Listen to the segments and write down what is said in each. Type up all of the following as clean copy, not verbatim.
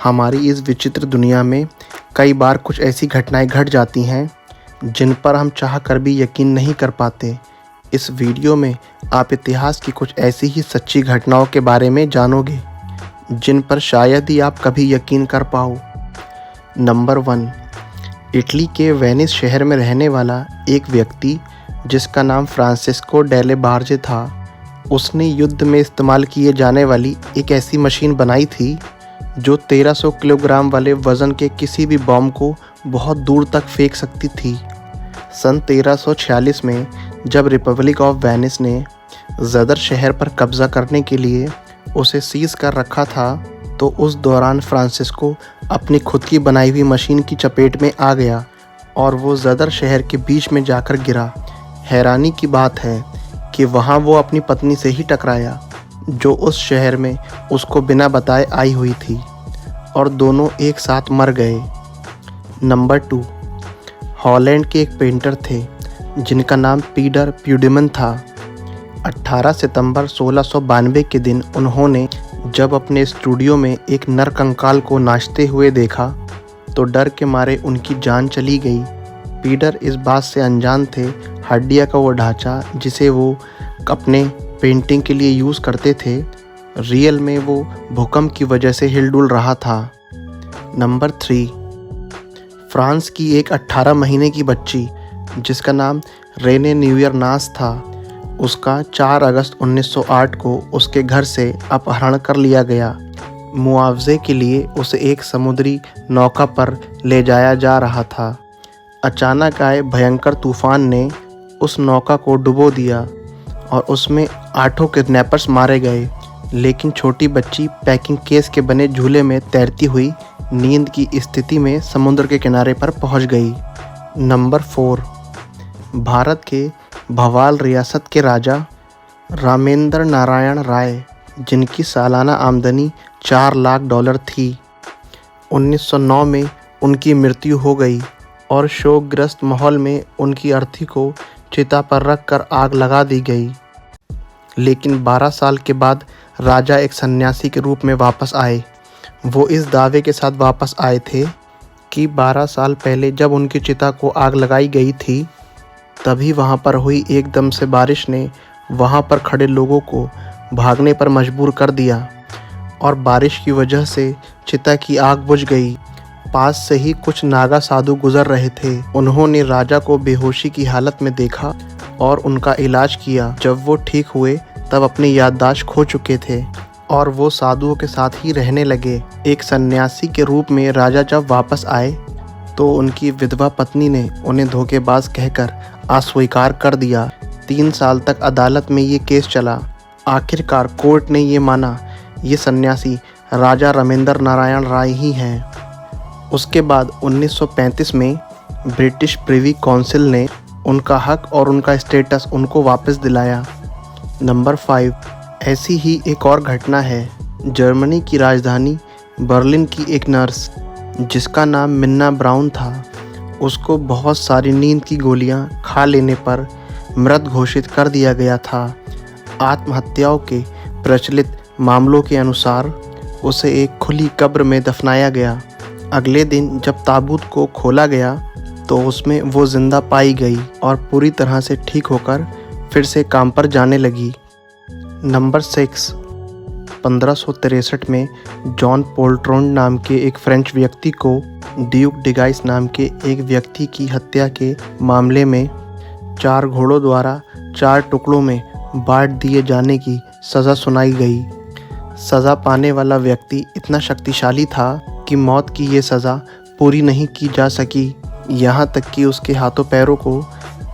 हमारी इस विचित्र दुनिया में कई बार कुछ ऐसी घटनाएं घट जाती हैं जिन पर हम चाह कर भी यकीन नहीं कर पाते। इस वीडियो में आप इतिहास की कुछ ऐसी ही सच्ची घटनाओं के बारे में जानोगे जिन पर शायद ही आप कभी यकीन कर पाओ। नंबर 1, इटली के वेनिस शहर में रहने वाला एक व्यक्ति जिसका नाम फ्रांसिस्को डेले बार्जे था, उसने युद्ध में इस्तेमाल किए जाने वाली एक ऐसी मशीन बनाई थी जो 1300 किलोग्राम वाले वज़न के किसी भी बॉम्ब को बहुत दूर तक फेंक सकती थी। सन 1346 में जब रिपब्लिक ऑफ वेनिस ने ज़दर शहर पर कब्ज़ा करने के लिए उसे सीज़ कर रखा था, तो उस दौरान फ्रांसिस्को अपनी खुद की बनाई हुई मशीन की चपेट में आ गया और वो ज़दर शहर के बीच में जाकर गिरा। हैरानी की बात है कि वहाँ वो अपनी पत्नी से ही टकराया जो उस शहर में उसको बिना बताए आई हुई थी, और दोनों एक साथ मर गए। नंबर 2, हॉलैंड के एक पेंटर थे जिनका नाम पीटर प्यूडिमन था। 18 सितंबर 1692 के दिन उन्होंने जब अपने स्टूडियो में एक नर कंकाल को नाचते हुए देखा तो डर के मारे उनकी जान चली गई। पीटर इस बात से अनजान थे हड्डियाँ का वो ढांचा जिसे वो अपने पेंटिंग के लिए यूज़ करते थे, रियल में वो भूकंप की वजह से हिलडुल रहा था। नंबर 3, फ्रांस की एक 18 महीने की बच्ची जिसका नाम रेने न्यूयर नास था, उसका 4 अगस्त 1908 को उसके घर से अपहरण कर लिया गया। मुआवजे के लिए उसे एक समुद्री नौका पर ले जाया जा रहा था। अचानक आए भयंकर तूफान ने उस नौका को डुबो दिया और उसमें 8 किडनैपर्स मारे गए, लेकिन छोटी बच्ची पैकिंग केस के बने झूले में तैरती हुई नींद की स्थिति में समुद्र के किनारे पर पहुंच गई। नंबर 4, भारत के भवाल रियासत के राजा रामेंद्र नारायण राय, जिनकी सालाना आमदनी $4 लाख थी, 1909 में उनकी मृत्यु हो गई और शोकग्रस्त माहौल में उनकी अर्थी को चिता पर रख कर आग लगा दी गई। लेकिन 12 साल के बाद राजा एक सन्यासी के रूप में वापस आए। वो इस दावे के साथ वापस आए थे कि 12 साल पहले जब उनकी चिता को आग लगाई गई थी, तभी वहाँ पर हुई एकदम से बारिश ने वहाँ पर खड़े लोगों को भागने पर मजबूर कर दिया और बारिश की वजह से चिता की आग बुझ गई। पास से ही कुछ नागा साधु गुजर रहे थे। उन्होंने राजा को बेहोशी की हालत में देखा और उनका इलाज किया। जब वो ठीक हुए तब अपनी याददाश्त खो चुके थे और वो साधुओं के साथ ही रहने लगे। एक सन्यासी के रूप में राजा जब वापस आए तो उनकी विधवा पत्नी ने उन्हें धोखेबाज कहकर अस्वीकार कर दिया। 3 साल तक अदालत में ये केस चला। आखिरकार कोर्ट ने ये माना ये सन्यासी राजा रामेंद्र नारायण राय ही हैं। उसके बाद 1935 में ब्रिटिश प्रिवी काउंसिल ने उनका हक और उनका स्टेटस उनको वापस दिलाया। नंबर 5, ऐसी ही एक और घटना है। जर्मनी की राजधानी बर्लिन की एक नर्स जिसका नाम मिन्ना ब्राउन था, उसको बहुत सारी नींद की गोलियां खा लेने पर मृत घोषित कर दिया गया था। आत्महत्याओं के प्रचलित मामलों के अनुसार उसे एक खुली कब्र में दफनाया गया। अगले दिन जब ताबूत को खोला गया तो उसमें वो जिंदा पाई गई और पूरी तरह से ठीक होकर फिर से काम पर जाने लगी। नंबर 6, 1563 में जॉन पोल्ट्रोन नाम के एक फ्रेंच व्यक्ति को ड्यूक डिगाइस नाम के एक व्यक्ति की हत्या के मामले में 4 घोड़ों द्वारा 4 टुकड़ों में बांट दिए जाने की सज़ा सुनाई गई। सज़ा पाने वाला व्यक्ति इतना शक्तिशाली था कि मौत की ये सज़ा पूरी नहीं की जा सकी, यहाँ तक कि उसके हाथों पैरों को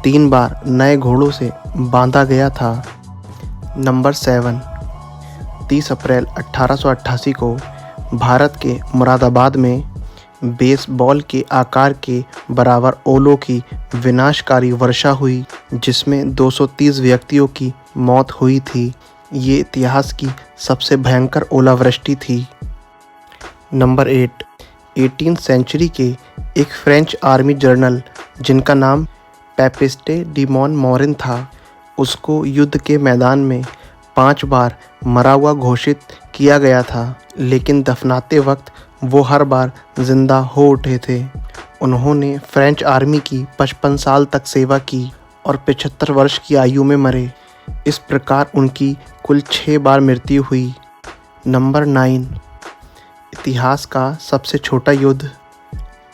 3 बार नए घोड़ों से बांधा गया था। नंबर 7, 30 अप्रैल 1888 को भारत के मुरादाबाद में बेसबॉल के आकार के बराबर ओलों की विनाशकारी वर्षा हुई जिसमें 230 व्यक्तियों की मौत हुई थी। ये इतिहास की सबसे भयंकर ओलावृष्टि थी। नंबर 8, 18वीं सेंचुरी के एक फ्रेंच आर्मी जनरल जिनका नाम पेपिस्टे डी मॉनमोरेन था, उसको युद्ध के मैदान में 5 बार मरा हुआ घोषित किया गया था, लेकिन दफनाते वक्त वो हर बार जिंदा हो उठे थे। उन्होंने फ्रेंच आर्मी की 55 साल तक सेवा की और 75 वर्ष की आयु में मरे। इस प्रकार उनकी कुल 6 बार मृत्यु हुई। नंबर 9, इतिहास का सबसे छोटा युद्ध।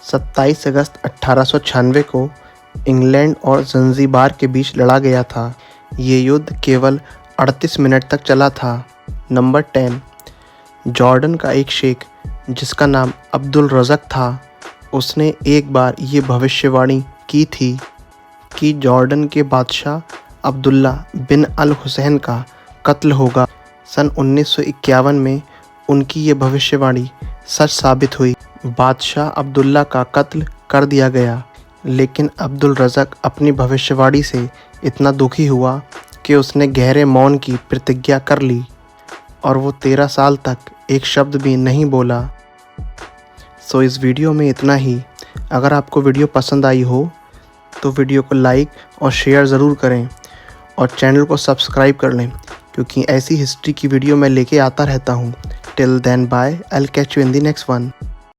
27 अगस्त 1896 को इंग्लैंड और ज़ंज़ीबार के बीच लड़ा गया था। ये युद्ध केवल 38 मिनट तक चला था। नंबर 10, जॉर्डन का एक शेख जिसका नाम अब्दुल रज़क था, उसने एक बार ये भविष्यवाणी की थी कि जॉर्डन के बादशाह अब्दुल्ला बिन अल हुसैन का कत्ल होगा। सन 1951 में उनकी ये भविष्यवाणी सच साबित हुई। बादशाह अब्दुल्ला का कत्ल कर दिया गया, लेकिन अब्दुल रज़क अपनी भविष्यवाणी से इतना दुखी हुआ कि उसने गहरे मौन की प्रतिज्ञा कर ली और वो 13 साल तक एक शब्द भी नहीं बोला। सो इस वीडियो में इतना ही। अगर आपको वीडियो पसंद आई हो तो वीडियो को लाइक और शेयर ज़रूर करें और चैनल को सब्सक्राइब कर लें, क्योंकि ऐसी हिस्ट्री की वीडियो मैं लेके आता रहता हूँ। Till then bye, I will catch you in the next one.